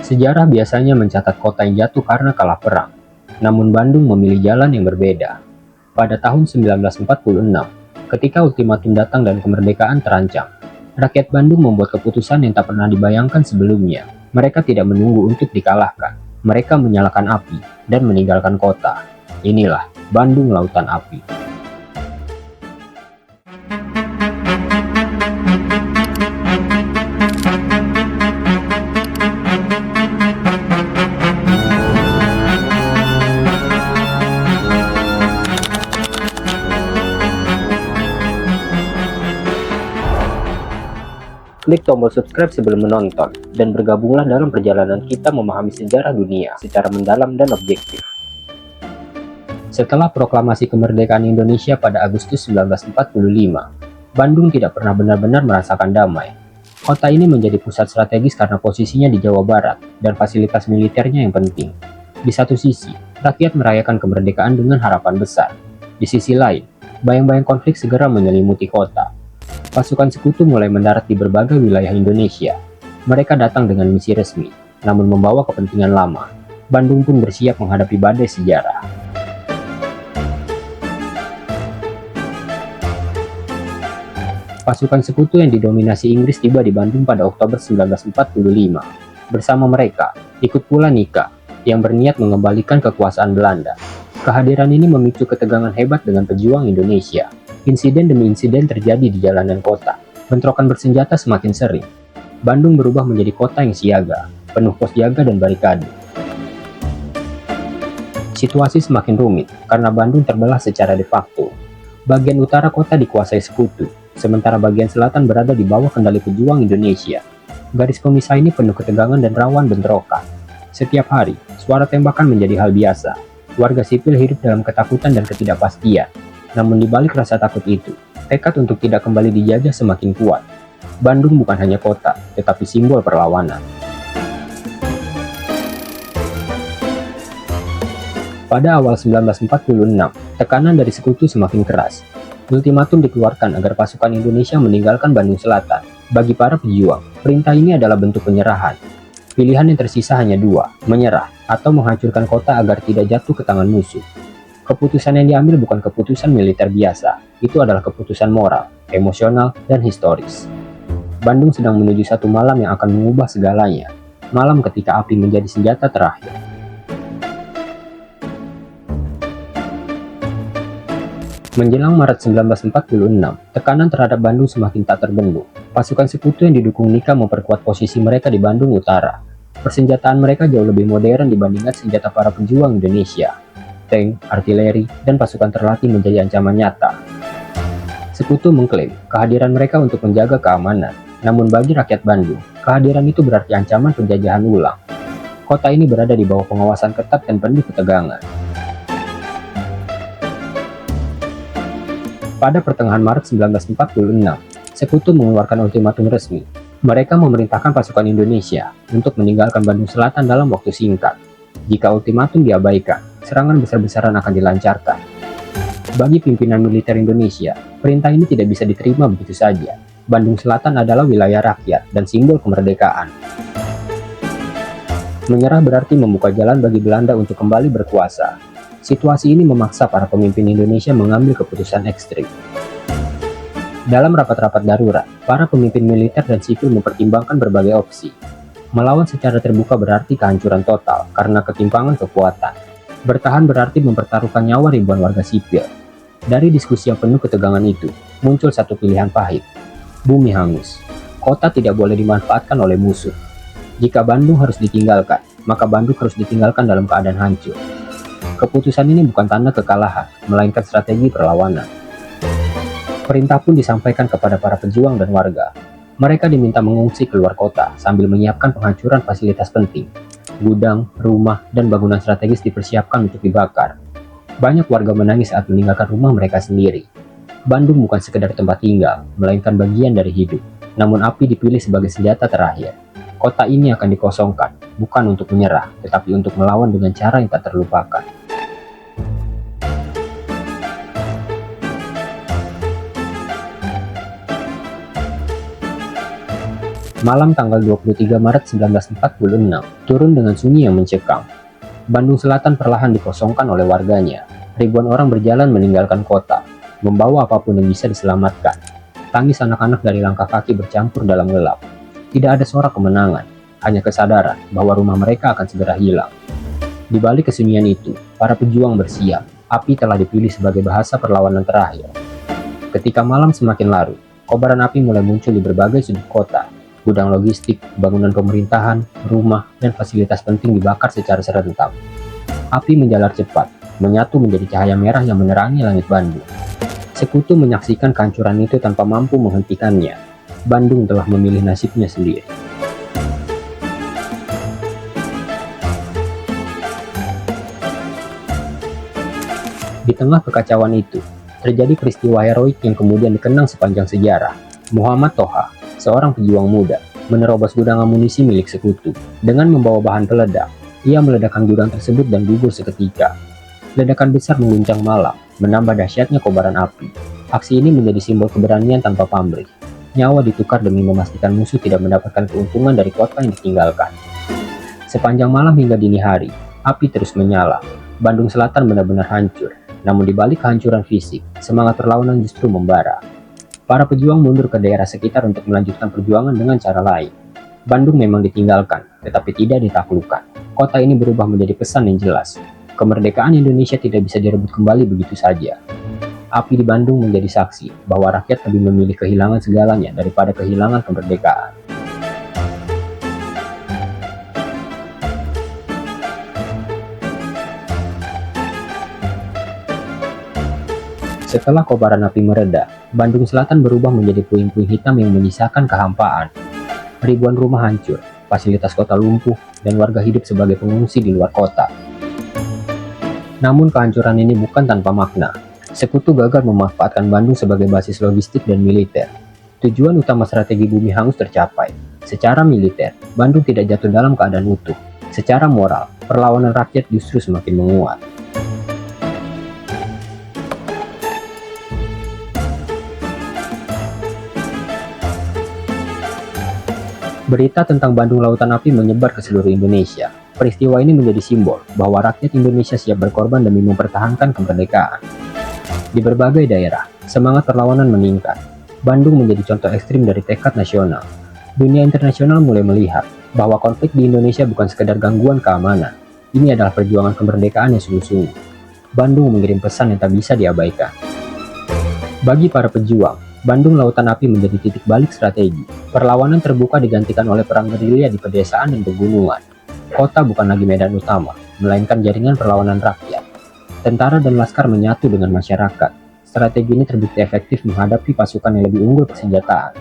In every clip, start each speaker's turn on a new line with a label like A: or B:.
A: Sejarah biasanya mencatat kota yang jatuh karena kalah perang, namun Bandung memilih jalan yang berbeda. Pada tahun 1946, ketika ultimatum datang dan kemerdekaan terancam, rakyat Bandung membuat keputusan yang tak pernah dibayangkan sebelumnya. Mereka tidak menunggu untuk dikalahkan. Mereka menyalakan api dan meninggalkan kota. Inilah Bandung Lautan Api. Klik tombol subscribe sebelum menonton, dan bergabunglah dalam perjalanan kita memahami sejarah dunia secara mendalam dan objektif. Setelah proklamasi kemerdekaan Indonesia pada Agustus 1945, Bandung tidak pernah benar-benar merasakan damai. Kota ini menjadi pusat strategis karena posisinya di Jawa Barat dan fasilitas militernya yang penting. Di satu sisi, rakyat merayakan kemerdekaan dengan harapan besar. Di sisi lain, bayang-bayang konflik segera menyelimuti kota. Pasukan sekutu mulai mendarat di berbagai wilayah Indonesia. Mereka datang dengan misi resmi, namun membawa kepentingan lama. Bandung pun bersiap menghadapi badai sejarah. Pasukan sekutu yang didominasi Inggris tiba di Bandung pada Oktober 1945. Bersama mereka, ikut pula Nika, yang berniat mengembalikan kekuasaan Belanda. Kehadiran ini memicu ketegangan hebat dengan pejuang Indonesia. Insiden demi insiden terjadi di jalanan kota. Bentrokan bersenjata semakin sering. Bandung berubah menjadi kota yang siaga, penuh pos jaga dan barikade. Situasi semakin rumit karena Bandung terbelah secara de facto. Bagian utara kota dikuasai sekutu, sementara bagian selatan berada di bawah kendali pejuang Indonesia. Garis pemisah ini penuh ketegangan dan rawan bentrokan. Setiap hari, suara tembakan menjadi hal biasa. Warga sipil hidup dalam ketakutan dan ketidakpastian. Namun di balik rasa takut itu, tekad untuk tidak kembali dijajah semakin kuat. Bandung bukan hanya kota, tetapi simbol perlawanan. Pada awal 1946, tekanan dari sekutu semakin keras. Ultimatum dikeluarkan agar pasukan Indonesia meninggalkan Bandung Selatan. Bagi para pejuang, perintah ini adalah bentuk penyerahan. Pilihan yang tersisa hanya dua, menyerah atau menghancurkan kota agar tidak jatuh ke tangan musuh. Keputusan yang diambil bukan keputusan militer biasa, itu adalah keputusan moral, emosional, dan historis. Bandung sedang menuju satu malam yang akan mengubah segalanya, malam ketika api menjadi senjata terakhir. Menjelang Maret 1946, tekanan terhadap Bandung semakin tak terbendung. Pasukan sekutu yang didukung Nika memperkuat posisi mereka di Bandung Utara. Persenjataan mereka jauh lebih modern dibandingkan senjata para pejuang Indonesia. Tank, artileri, dan pasukan terlatih menjadi ancaman nyata. Sekutu mengklaim kehadiran mereka untuk menjaga keamanan, namun bagi rakyat Bandung, kehadiran itu berarti ancaman penjajahan ulang. Kota ini berada di bawah pengawasan ketat dan penuh ketegangan. Pada pertengahan Maret 1946, Sekutu mengeluarkan ultimatum resmi. Mereka memerintahkan pasukan Indonesia untuk meninggalkan Bandung Selatan dalam waktu singkat. Jika ultimatum diabaikan, serangan besar-besaran akan dilancarkan. Bagi pimpinan militer Indonesia, perintah ini tidak bisa diterima begitu saja. Bandung Selatan adalah wilayah rakyat dan simbol kemerdekaan. Menyerah berarti membuka jalan bagi Belanda untuk kembali berkuasa. Situasi ini memaksa para pemimpin Indonesia mengambil keputusan ekstrim. Dalam rapat-rapat darurat, para pemimpin militer dan sipil mempertimbangkan berbagai opsi. Melawan secara terbuka berarti kehancuran total karena ketimpangan kekuatan. Bertahan berarti mempertaruhkan nyawa ribuan warga sipil. Dari diskusi yang penuh ketegangan itu, muncul satu pilihan pahit. Bumi hangus. Kota tidak boleh dimanfaatkan oleh musuh. Jika Bandung harus ditinggalkan, maka Bandung harus ditinggalkan dalam keadaan hancur. Keputusan ini bukan tanda kekalahan, melainkan strategi perlawanan. Perintah pun disampaikan kepada para pejuang dan warga. Mereka diminta mengungsi keluar kota sambil menyiapkan penghancuran fasilitas penting. Gudang, rumah, dan bangunan strategis dipersiapkan untuk dibakar. Banyak warga menangis saat meninggalkan rumah mereka sendiri. Bandung bukan sekedar tempat tinggal, melainkan bagian dari hidup. Namun api dipilih sebagai senjata terakhir. Kota ini akan dikosongkan, bukan untuk menyerah, tetapi untuk melawan dengan cara yang tak terlupakan. Malam tanggal 23 Maret 1946, turun dengan sunyi yang mencekam. Bandung Selatan perlahan dikosongkan oleh warganya. Ribuan orang berjalan meninggalkan kota, membawa apapun yang bisa diselamatkan. Tangis anak-anak dari langkah kaki bercampur dalam gelap. Tidak ada sorak kemenangan, hanya kesadaran bahwa rumah mereka akan segera hilang. Di balik kesunyian itu, para pejuang bersiap. Api telah dipilih sebagai bahasa perlawanan terakhir. Ketika malam semakin larut, kobaran api mulai muncul di berbagai sudut kota. Gudang logistik, bangunan pemerintahan, rumah, dan fasilitas penting dibakar secara serentak. Api menjalar cepat, menyatu menjadi cahaya merah yang menerangi langit Bandung. Sekutu menyaksikan kehancuran itu tanpa mampu menghentikannya. Bandung telah memilih nasibnya sendiri. Di tengah kekacauan itu, terjadi peristiwa heroik yang kemudian dikenang sepanjang sejarah. Muhammad Toha, seorang pejuang muda, menerobos gudang amunisi milik sekutu. Dengan membawa bahan peledak, ia meledakkan gudang tersebut dan gugur seketika. Ledakan besar mengguncang malam, menambah dahsyatnya kobaran api. Aksi ini menjadi simbol keberanian tanpa pamrih. Nyawa ditukar demi memastikan musuh tidak mendapatkan keuntungan dari kota yang ditinggalkan. Sepanjang malam hingga dini hari, api terus menyala. Bandung Selatan benar-benar hancur. Namun di balik kehancuran fisik, semangat perlawanan justru membara. Para pejuang mundur ke daerah sekitar untuk melanjutkan perjuangan dengan cara lain. Bandung memang ditinggalkan, tetapi tidak ditaklukkan. Kota ini berubah menjadi pesan yang jelas. Kemerdekaan Indonesia tidak bisa direbut kembali begitu saja. Api di Bandung menjadi saksi bahwa rakyat lebih memilih kehilangan segalanya daripada kehilangan kemerdekaan. Setelah kobaran api mereda, Bandung Selatan berubah menjadi puing-puing hitam yang menyisakan kehampaan. Ribuan rumah hancur, fasilitas kota lumpuh, dan warga hidup sebagai pengungsi di luar kota. Namun kehancuran ini bukan tanpa makna. Sekutu gagal memanfaatkan Bandung sebagai basis logistik dan militer. Tujuan utama strategi bumi hangus tercapai. Secara militer, Bandung tidak jatuh dalam keadaan utuh. Secara moral, perlawanan rakyat justru semakin menguat. Berita tentang Bandung Lautan Api menyebar ke seluruh Indonesia. Peristiwa ini menjadi simbol bahwa rakyat Indonesia siap berkorban demi mempertahankan kemerdekaan. Di berbagai daerah, semangat perlawanan meningkat. Bandung menjadi contoh ekstrim dari tekad nasional. Dunia internasional mulai melihat bahwa konflik di Indonesia bukan sekedar gangguan keamanan. Ini adalah perjuangan kemerdekaan yang sungguh-sungguh. Bandung mengirim pesan yang tak bisa diabaikan. Bagi para pejuang, Bandung Lautan Api menjadi titik balik strategi. Perlawanan terbuka digantikan oleh perang gerilya di pedesaan dan pegunungan. Kota bukan lagi medan utama, melainkan jaringan perlawanan rakyat. Tentara dan laskar menyatu dengan masyarakat. Strategi ini terbukti efektif menghadapi pasukan yang lebih unggul persenjataan.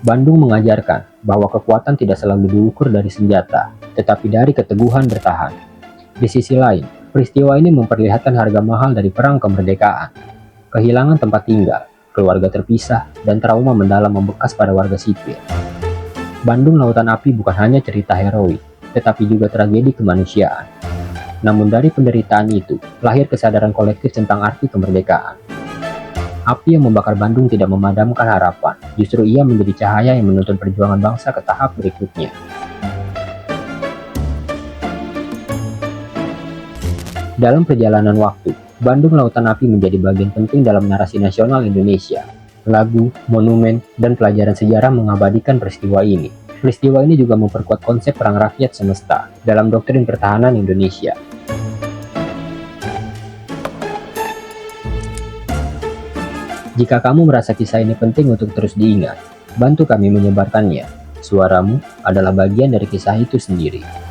A: Bandung mengajarkan bahwa kekuatan tidak selalu diukur dari senjata, tetapi dari keteguhan bertahan. Di sisi lain, peristiwa ini memperlihatkan harga mahal dari perang kemerdekaan. Kehilangan tempat tinggal, keluarga terpisah, dan trauma mendalam membekas pada warga sipil. Bandung Lautan Api bukan hanya cerita heroik, tetapi juga tragedi kemanusiaan. Namun dari penderitaan itu, lahir kesadaran kolektif tentang arti kemerdekaan. Api yang membakar Bandung tidak memadamkan harapan, justru ia menjadi cahaya yang menuntun perjuangan bangsa ke tahap berikutnya. Dalam perjalanan waktu, Bandung Lautan Api menjadi bagian penting dalam narasi nasional Indonesia. Lagu, monumen, dan pelajaran sejarah mengabadikan peristiwa ini. Peristiwa ini juga memperkuat konsep perang rakyat semesta dalam doktrin pertahanan Indonesia. Jika kamu merasa kisah ini penting untuk terus diingat, bantu kami menyebarkannya. Suaramu adalah bagian dari kisah itu sendiri.